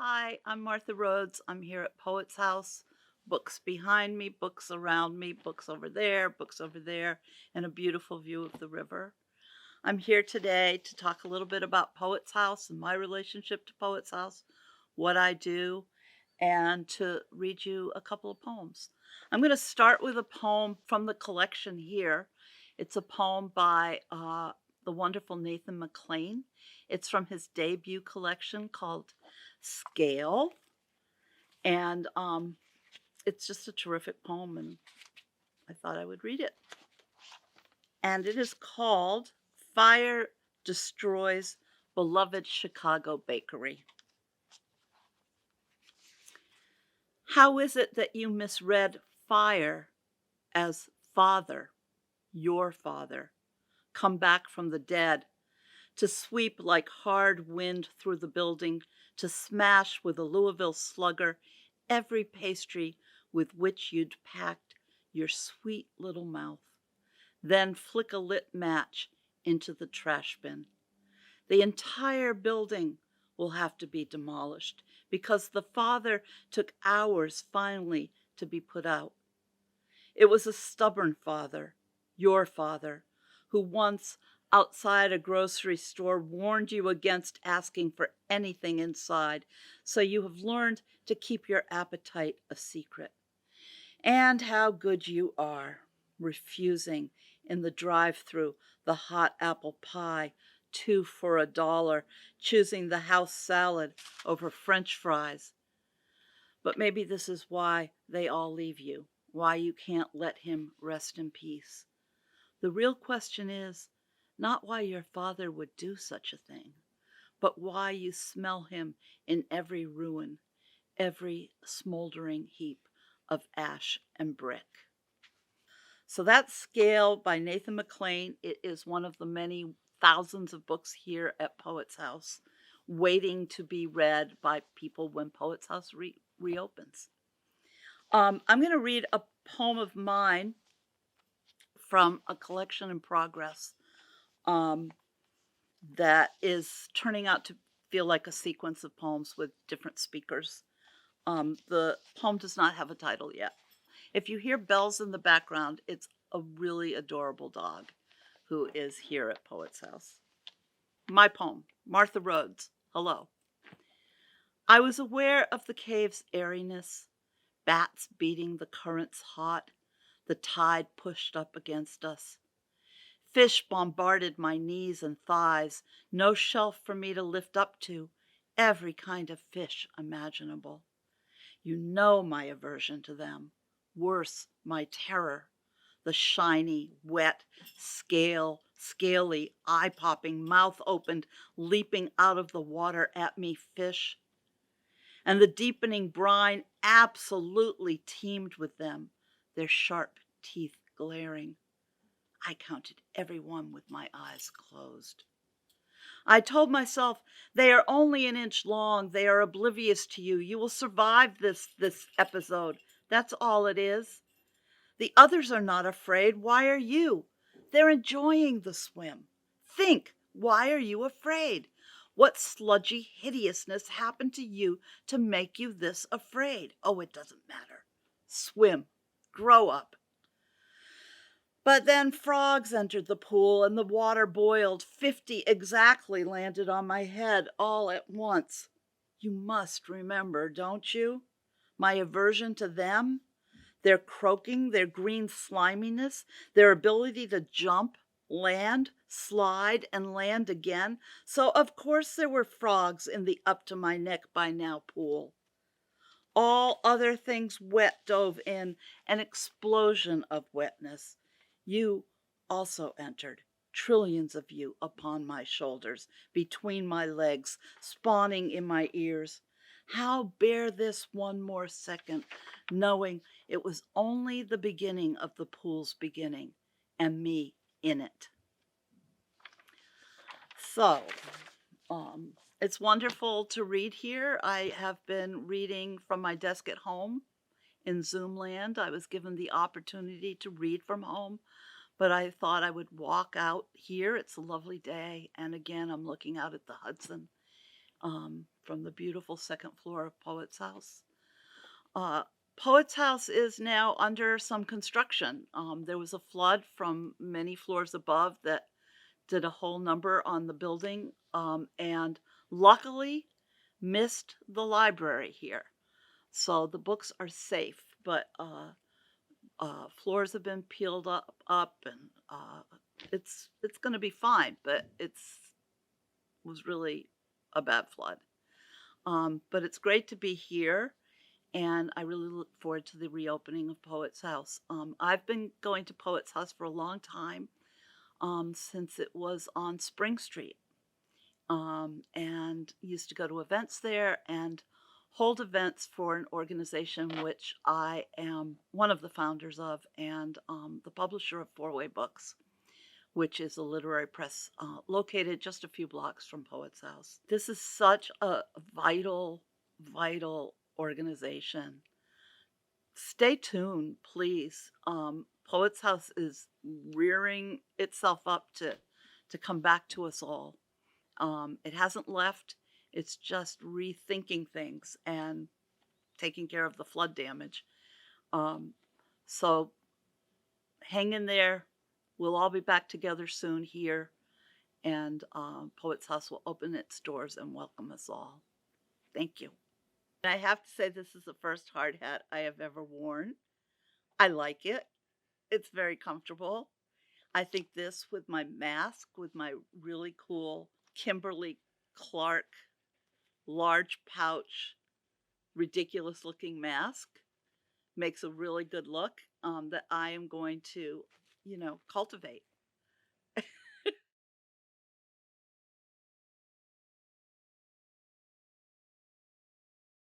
Hi, I'm Martha Rhodes. I'm here at Poet's House. Books behind me, books around me, books over there, and a beautiful view of the river. I'm here today to talk a little bit about Poet's House and my relationship to Poet's House, what I do, and to read you a couple of poems. I'm going to start with a poem from the collection here. It's a poem by the wonderful Nathan McClain. It's from his debut collection called Scale. And it's just a terrific poem, and I thought I would read it. And it is called Fire Destroys Beloved Chicago Bakery. How is it that you misread fire as father, your father, come back from the dead, to sweep like hard wind through the building, to smash with a Louisville slugger every pastry with which you'd packed your sweet little mouth, then flick a lit match into the trash bin? The entire building will have to be demolished because the father took hours finally to be put out. It was a stubborn father, your father, who once outside a grocery store warned you against asking for anything inside, so you have learned to keep your appetite a secret. And how good you are, refusing in the drive-through the hot apple pie, 2 for $1, choosing the house salad over French fries. But maybe this is why they all leave you, why you can't let him rest in peace. The real question is not why your father would do such a thing, but why you smell him in every ruin, every smoldering heap of ash and brick. So that's Scale by Nathan McClain. It is one of the many thousands of books here at Poet's House waiting to be read by people when Poet's House reopens. I'm going to read a poem of mine from a collection in progress that is turning out to feel like a sequence of poems with different speakers. The poem does not have a title yet. If you hear bells in the background, it's a really adorable dog who is here at Poet's House. My poem, Martha Rhodes. Hello. I was aware of the cave's airiness, bats beating the currents hot, the tide pushed up against us. Fish bombarded my knees and thighs, no shelf for me to lift up to, every kind of fish imaginable. You know my aversion to them, worse, my terror. The shiny, wet, scaly, eye-popping, mouth-opened, leaping out of the water at me fish. And the deepening brine absolutely teemed with them, their sharp teeth glaring. I counted every one with my eyes closed. I told myself, they are only an inch long. They are oblivious to you. You will survive this episode. That's all it is. The others are not afraid. Why are you? They're enjoying the swim. Think, why are you afraid? What sludgy hideousness happened to you to make you this afraid? Oh, it doesn't matter. Swim. Grow up. But then frogs entered the pool and the water boiled. 50 exactly landed on my head all at once. You must remember, don't you? My aversion to them, their croaking, their green sliminess, their ability to jump, land, slide, and land again. So of course there were frogs in the up to my neck by now pool. All other things wet dove in, an explosion of wetness. You also entered, trillions of you upon my shoulders, between my legs, spawning in my ears. How bear this one more second, knowing it was only the beginning of the pool's beginning, and me in it. So, it's wonderful to read here. I have been reading from my desk at home in Zoom land. I was given the opportunity to read from home, but I thought I would walk out here. It's a lovely day. And again, I'm looking out at the Hudson from the beautiful second floor of Poet's House. Uh, Poet's House is now under some construction. There was a flood from many floors above that did a whole number on the building, and luckily missed the library here. So the books are safe, but floors have been peeled up, and it's going to be fine. But it's was really a bad flood. But it's great to be here, and I really look forward to the reopening of Poet's House. I've been going to Poet's House for a long time, since it was on Spring Street, and used to go to events there and hold events for an organization which I am one of the founders of, and the publisher of Four Way Books, which is a literary press located just a few blocks from Poet's House. This is such a vital, vital organization. Stay tuned, please. Poet's House is rearing itself up to come back to us all. It hasn't left. It's just rethinking things and taking care of the flood damage. So hang in there. We'll all be back together soon here, and Poet's House will open its doors and welcome us all. Thank you. And I have to say, this is the first hard hat I have ever worn. I like it. It's very comfortable. I think this with my mask, with my really cool Kimberly Clark large pouch, ridiculous looking mask, makes a really good look that I am going to, cultivate.